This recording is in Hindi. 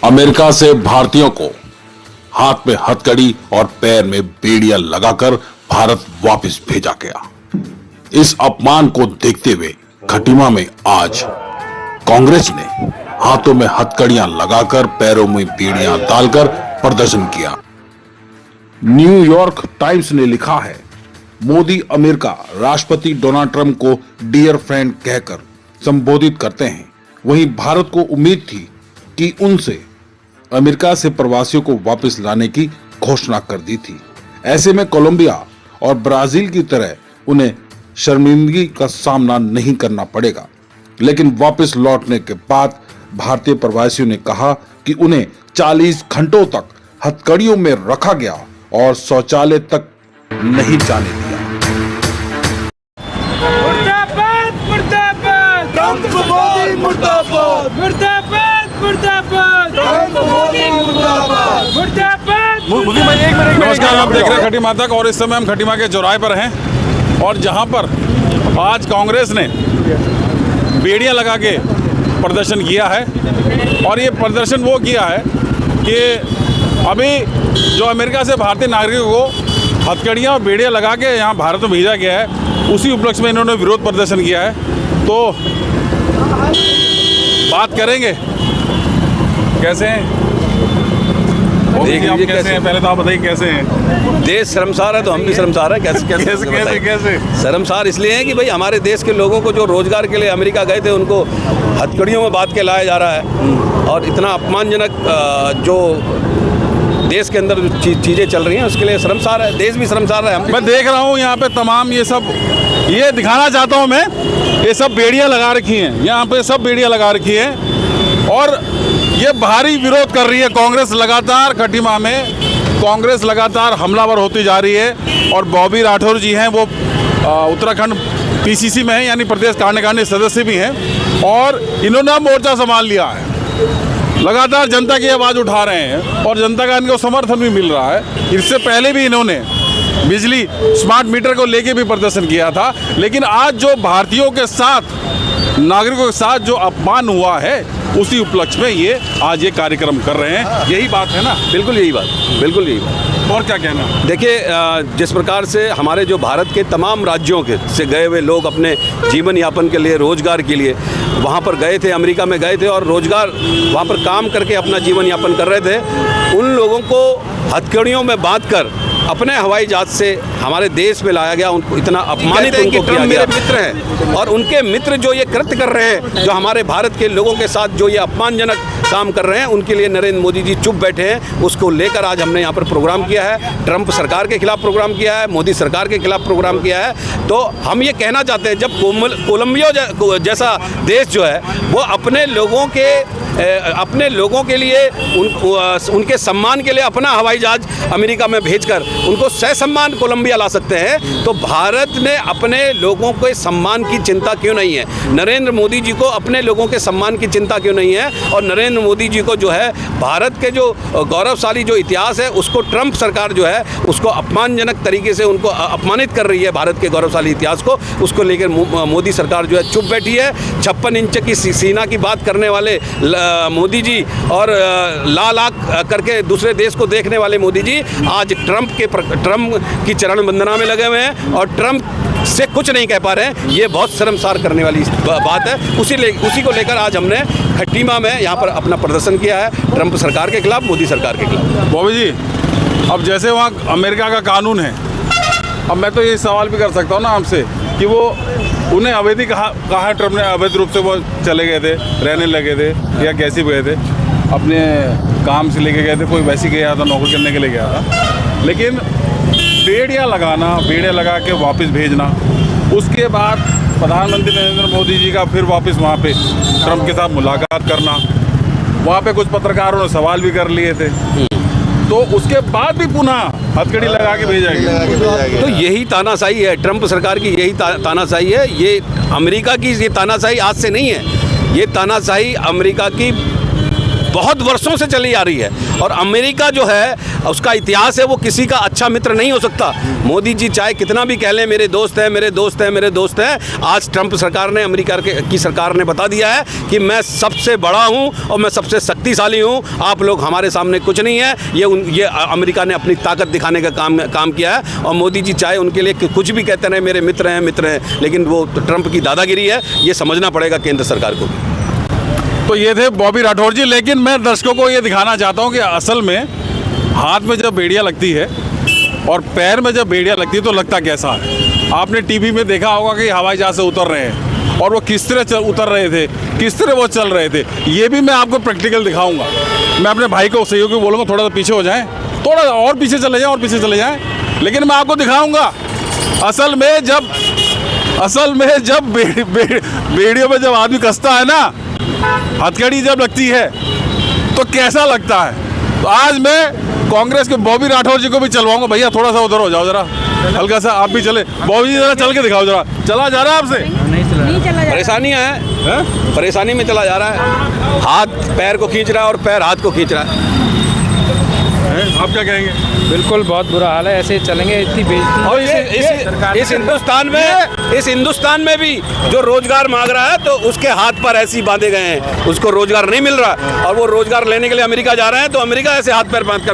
अमेरिका से भारतीयों को हाथ में हथकड़ी और पैर में बेड़ियां लगाकर भारत वापस भेजा गया। इस अपमान को देखते हुए खटीमा में आज कांग्रेस ने हाथों में हथकड़ियां लगाकर पैरों में बेड़ियां डालकर प्रदर्शन किया। न्यूयॉर्क टाइम्स ने लिखा है, मोदी अमेरिका राष्ट्रपति डोनाल्ड ट्रंप को डियर फ्रेंड कहकर संबोधित करते हैं। वहीं भारत को उम्मीद थी कि उनसे अमेरिका से प्रवासियों को वापस लाने की घोषणा कर दी थी। ऐसे में कोलंबिया और ब्राजील की तरह उन्हें शर्मिंदगी का सामना नहीं करना पड़ेगा। लेकिन वापस लौटने के बाद भारतीय प्रवासियों ने कहा कि उन्हें 40 घंटों तक हथकड़ियों में रखा गया और शौचालय तक नहीं जाने दिया। मुर्दाबाद मुर्दाबाद ट्रंप मोदी मुर्दाबाद मुर्दाबाद मुर्दाबाद ट्रंप मोदी मुर्दाबाद मुर्दाबाद। नमस्कार, आप देख रहे हैं खटीमा तक और इस समय हम खटीमा के चौराहे पर हैं और जहां पर आज कांग्रेस ने बेड़ियां लगा के प्रदर्शन किया है। और ये प्रदर्शन वो किया है कि अभी जो अमेरिका से भारतीय नागरिकों को हथकड़ियां और बेड़ियां लगा के यहाँ भारत में भेजा गया है, उसी उपलक्ष्य में इन्होंने विरोध प्रदर्शन किया है। तो बात करेंगे कैसे हैं, कैसे हैं, पहले तो आप बताइए कैसे हैं। देश शर्मसार है तो हम भी शर्मसार हैं। कैसे शर्मसार इसलिए हैं कि भाई हमारे देश के लोगों को जो रोजगार के लिए अमेरिका गए थे उनको हथकड़ियों में बांध के लाया जा रहा है और इतना अपमानजनक जो देश के अंदर चीज़ें चल रही हैं उसके लिए शर्मसार है। देश भी शर्मसार है। मैं देख रहा हूँ यहाँ पे तमाम ये दिखाना चाहता हूँ मैं, ये सब बेड़ियाँ लगा रखी हैं, यहाँ पे सब बेड़ियाँ लगा रखी हैं और ये भारी विरोध कर रही है कांग्रेस। लगातार खटीमा में कांग्रेस लगातार हमलावर होती जा रही है और बॉबी राठौर जी हैं, वो उत्तराखंड पीसीसी में हैं, यानी प्रदेश कार्यकारिणी सदस्य भी हैं और इन्होंने मोर्चा संभाल लिया है। लगातार जनता की आवाज़ उठा रहे हैं और जनता का इनको समर्थन भी मिल रहा है। इससे पहले भी इन्होंने बिजली स्मार्ट मीटर को लेके भी प्रदर्शन किया था। लेकिन आज जो भारतीयों के साथ, नागरिकों के साथ जो अपमान हुआ है, उसी उपलक्ष्य में आज ये कार्यक्रम कर रहे हैं। यही बात है ना? बिल्कुल यही बात, बिल्कुल यही बात। और क्या कहना? देखिए, जिस प्रकार से हमारे जो भारत के तमाम राज्यों के से गए हुए लोग अपने जीवन यापन के लिए, रोजगार के लिए वहाँ पर गए थे, अमेरिका में गए थे और रोजगार वहाँ पर काम करके अपना जीवन यापन कर रहे थे, उन लोगों को हथकड़ियों में बांधकर अपने हवाई जहाज से हमारे देश में लाया गया। उनको इतना अपमानित उनको किया गया। मेरे मित्र हैं और उनके मित्र जो ये कृत्य कर रहे हैं, जो हमारे भारत के लोगों के साथ जो ये अपमानजनक काम कर रहे हैं, उनके लिए नरेंद्र मोदी जी चुप बैठे हैं। उसको लेकर आज हमने यहाँ पर प्रोग्राम किया है। ट्रंप सरकार के खिलाफ प्रोग्राम किया है, मोदी सरकार के खिलाफ प्रोग्राम किया है। तो हम ये कहना चाहते हैं, जब कोलंबिया जैसा देश जो है वो अपने लोगों के लिए उनके सम्मान के लिए अपना हवाई जहाज अमेरिका में भेजकर उनको ससम्मान कोलंबिया ला सकते हैं, तो भारत ने अपने लोगों के सम्मान की चिंता क्यों नहीं है? नरेंद्र मोदी जी को अपने लोगों के सम्मान की चिंता क्यों नहीं है? और नरेंद्र मोदी जी को जो है भारत के जो गौरवशाली जो इतिहास है उसको ट्रंप सरकार जो है उसको अपमानजनक तरीके से उनको अपमानित कर रही है। भारत के गौरवशाली इतिहास को उसको लेकर मोदी सरकार जो है चुप बैठी है। 56 इंच की सीना की बात करने वाले मोदी जी और लाल आँख करके दूसरे देश को देखने वाले मोदी जी आज ट्रंप की चरण वंदना में लगे हुए हैं और ट्रंप से कुछ नहीं कह पा रहे हैं। ये बहुत शर्मसार करने वाली बात है। उसी को लेकर आज हमने खटीमा में यहाँ पर अपना प्रदर्शन किया है, ट्रंप सरकार के खिलाफ, मोदी सरकार के खिलाफ। बॉबी जी, अब जैसे वहाँ अमेरिका का कानून है, अब मैं तो ये सवाल भी कर सकता हूँ ना आपसे कि वो उन्हें अवैध कहा ट्रंप ने अवैध रूप से वो चले गए थे, रहने लगे थे या कैसे गए थे, अपने काम से लेके गए थे, कोई वैसे गया था, नौकरी करने के लिए गया था। लेकिन बेड़ियाँ लगा के वापस भेजना, उसके बाद प्रधानमंत्री नरेंद्र मोदी जी का फिर वापस वहाँ पे ट्रंप के साथ मुलाकात करना, वहाँ पे कुछ पत्रकारों ने सवाल भी कर लिए थे, तो उसके बाद भी पुनः हथकड़ी लगा के भेजा गया। तो यही तानाशाही है, ट्रंप सरकार की यही तानाशाही है। ये अमेरिका की ये तानाशाही आज से नहीं है, ये तानाशाही अमेरिका की बहुत वर्षों से चली आ रही है। और अमेरिका जो है उसका इतिहास है, वो किसी का अच्छा मित्र नहीं हो सकता। मोदी जी चाहे कितना भी कह लें मेरे दोस्त हैं, मेरे दोस्त हैं, मेरे दोस्त हैं, आज ट्रंप सरकार ने, अमेरिका की सरकार ने बता दिया है कि मैं सबसे बड़ा हूं और मैं सबसे शक्तिशाली हूं, आप लोग हमारे सामने कुछ नहीं है। ये अमेरिका ने अपनी ताकत दिखाने का काम किया है। और मोदी जी चाहे उनके लिए कुछ भी कहते रहे मेरे मित्र हैं, लेकिन वो ट्रंप की दादागिरी है, ये समझना पड़ेगा केंद्र सरकार को। तो ये थे बॉबी राठौर जी। लेकिन मैं दर्शकों को ये दिखाना चाहता हूँ कि असल में हाथ में जब बेड़ियाँ लगती है और पैर में जब बेड़ियाँ लगती है तो लगता कैसा है। आपने टीवी में देखा होगा कि हवाई जहाज से उतर रहे हैं और वो किस तरह उतर रहे थे, किस तरह वो चल रहे थे, ये भी मैं आपको प्रैक्टिकल दिखाऊंगा। मैं अपने भाई को सहयोगी बोलूँगा थोड़ा सा पीछे हो जाएं, थोड़ा और पीछे चले जाएं और पीछे चले जाएं, लेकिन मैं आपको दिखाऊंगा असल में जब बेड़ियों में जब आदमी कसता है ना, हथकड़ी जब लगती है तो कैसा लगता है। तो आज मैं कांग्रेस के बॉबी राठौर जी को भी चलवाऊंगा। भैया थोड़ा सा उधर हो जाओ जरा, हल्का सा आप भी चले। बॉबी जी जरा चल के दिखाओ जरा। चला जा रहा है आपसे? नहीं चला जा परेशानियां हैं, परेशानी में चला जा रहा है। हाथ पैर को खींच रहा है और पैर हाथ को खींच रहा है। आप क्या कहेंगे? बिल्कुल बहुत बुरा हाल है, ऐसे चलेंगे इतनी बेइज्जती। और इस हिंदुस्तान में भी जो रोजगार मांग रहा है तो उसके हाथ पर ऐसे ही बांधे गए हैं, उसको रोजगार नहीं मिल रहा और वो रोजगार लेने के लिए अमेरिका जा रहे हैं, तो अमेरिका ऐसे हाथ पैर बांध कर